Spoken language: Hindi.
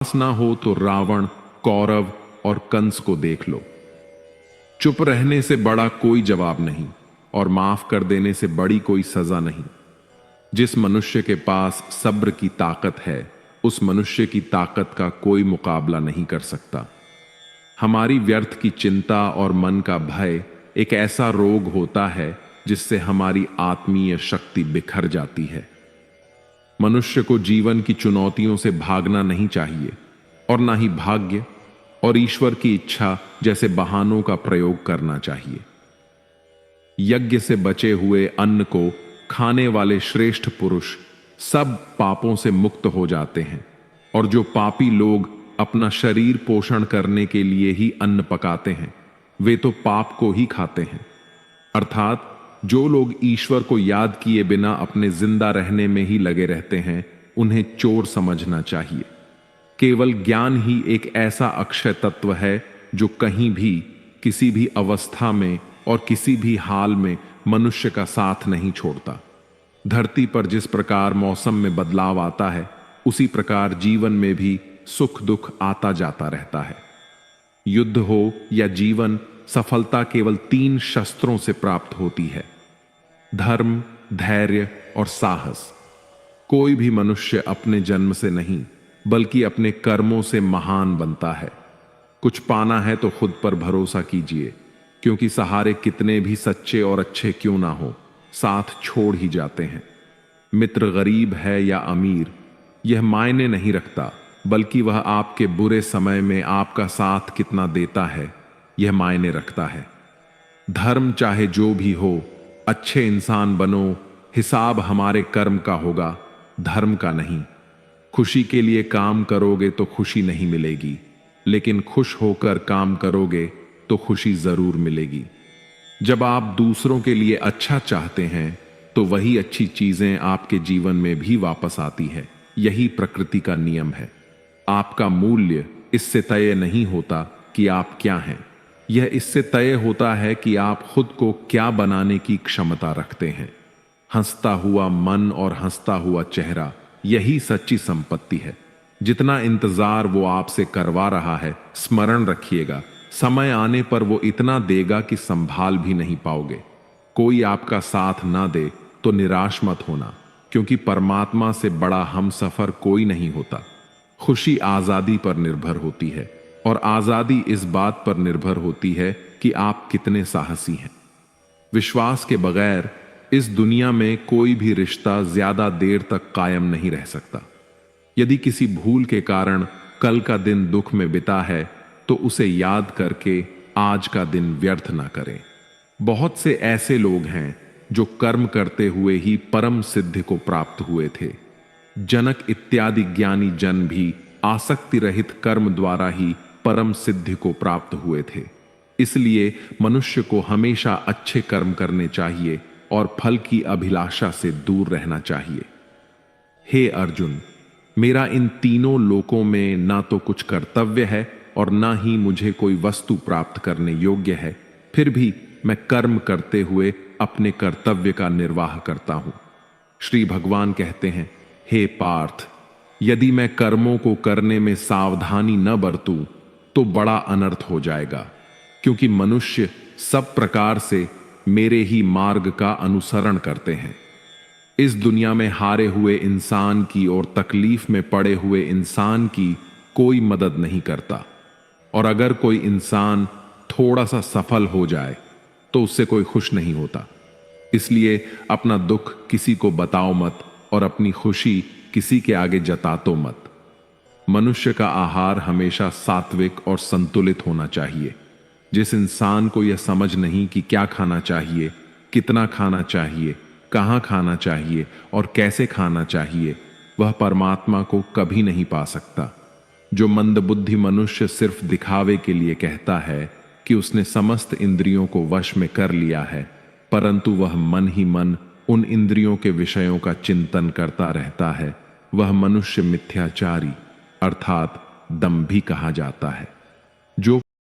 ना हो तो रावण, कौरव और कंस को देख लो। चुप रहने से बड़ा कोई जवाब नहीं और माफ कर देने से बड़ी कोई सजा नहीं। जिस मनुष्य के पास सब्र की ताकत है, उस मनुष्य की ताकत का कोई मुकाबला नहीं कर सकता। हमारी व्यर्थ की चिंता और मन का भय एक ऐसा रोग होता है जिससे हमारी आत्मीय शक्ति बिखर जाती है। मनुष्य को जीवन की चुनौतियों से भागना नहीं चाहिए और ना ही भाग्य और ईश्वर की इच्छा जैसे बहानों का प्रयोग करना चाहिए। यज्ञ से बचे हुए अन्न को खाने वाले श्रेष्ठ पुरुष सब पापों से मुक्त हो जाते हैं, और जो पापी लोग अपना शरीर पोषण करने के लिए ही अन्न पकाते हैं, वे तो पाप को ही खाते हैं। अर्थात जो लोग ईश्वर को याद किए बिना अपने जिंदा रहने में ही लगे रहते हैं, उन्हें चोर समझना चाहिए। केवल ज्ञान ही एक ऐसा अक्षय तत्व है जो कहीं भी, किसी भी अवस्था में और किसी भी हाल में मनुष्य का साथ नहीं छोड़ता। धरती पर जिस प्रकार मौसम में बदलाव आता है, उसी प्रकार जीवन में भी सुख दुख आता जाता रहता है। युद्ध हो या जीवन, सफलता केवल 3 शस्त्रों से प्राप्त होती है: धर्म, धैर्य और साहस। कोई भी मनुष्य अपने जन्म से नहीं बल्कि अपने कर्मों से महान बनता है। कुछ पाना है तो खुद पर भरोसा कीजिए, क्योंकि सहारे कितने भी सच्चे और अच्छे क्यों ना हो, साथ छोड़ ही जाते हैं। मित्र गरीब है या अमीर, यह मायने नहीं रखता, बल्कि वह आपके बुरे समय में आपका साथ कितना देता है, यह मायने रखता है। धर्म चाहे जो भी हो, अच्छे इंसान बनो, हिसाब हमारे कर्म का होगा, धर्म का नहीं। खुशी के लिए काम करोगे तो खुशी नहीं मिलेगी, लेकिन खुश होकर काम करोगे तो खुशी जरूर मिलेगी। जब आप दूसरों के लिए अच्छा चाहते हैं तो वही अच्छी चीजें आपके जीवन में भी वापस आती है। यही प्रकृति का नियम है। आपका मूल्य इससे तय नहीं होता कि आप क्या हैं, यह इससे तय होता है कि आप खुद को क्या बनाने की क्षमता रखते हैं। हंसता हुआ मन और हंसता हुआ चेहरा, यही सच्ची संपत्ति है। जितना इंतजार वो आपसे करवा रहा है, स्मरण रखिएगा, समय आने पर वो इतना देगा कि संभाल भी नहीं पाओगे। कोई आपका साथ ना दे तो निराश मत होना, क्योंकि परमात्मा से बड़ा हमसफर कोई नहीं होता। खुशी आजादी पर निर्भर होती है, और आजादी इस बात पर निर्भर होती है कि आप कितने साहसी हैं। विश्वास के बगैर इस दुनिया में कोई भी रिश्ता ज्यादा देर तक कायम नहीं रह सकता। यदि किसी भूल के कारण कल का दिन दुख में बिता है, तो उसे याद करके आज का दिन व्यर्थ ना करें। बहुत से ऐसे लोग हैं जो कर्म करते हुए ही परम सिद्धि को प्राप्त हुए थे। जनक इत्यादि ज्ञानी जन भी आसक्ति रहित कर्म द्वारा ही परम सिद्धि को प्राप्त हुए थे। इसलिए मनुष्य को हमेशा अच्छे कर्म करने चाहिए और फल की अभिलाषा से दूर रहना चाहिए। हे अर्जुन, मेरा इन तीनों लोकों में ना तो कुछ कर्तव्य है और ना ही मुझे कोई वस्तु प्राप्त करने योग्य है, फिर भी मैं कर्म करते हुए अपने कर्तव्य का निर्वाह करता हूं। श्री भगवान कहते हैं, हे पार्थ, यदि मैं कर्मों को करने में सावधानी न बरतूं तो बड़ा अनर्थ हो जाएगा, क्योंकि मनुष्य सब प्रकार से मेरे ही मार्ग का अनुसरण करते हैं। इस दुनिया में हारे हुए इंसान की और तकलीफ में पड़े हुए इंसान की कोई मदद नहीं करता, और अगर कोई इंसान थोड़ा सा सफल हो जाए तो उससे कोई खुश नहीं होता। इसलिए अपना दुख किसी को बताओ मत और अपनी खुशी किसी के आगे जतातो मत। मनुष्य का आहार हमेशा सात्विक और संतुलित होना चाहिए। जिस इंसान को यह समझ नहीं कि क्या खाना चाहिए, कितना खाना चाहिए, कहाँ खाना चाहिए और कैसे खाना चाहिए, वह परमात्मा को कभी नहीं पा सकता। जो मंदबुद्धि मनुष्य सिर्फ दिखावे के लिए कहता है कि उसने समस्त इंद्रियों को वश में कर लिया है, परंतु वह मन ही मन उन इंद्रियों के विषयों का चिंतन करता रहता है, वह मनुष्य मिथ्याचारी अर्थात दंभी कहा जाता है।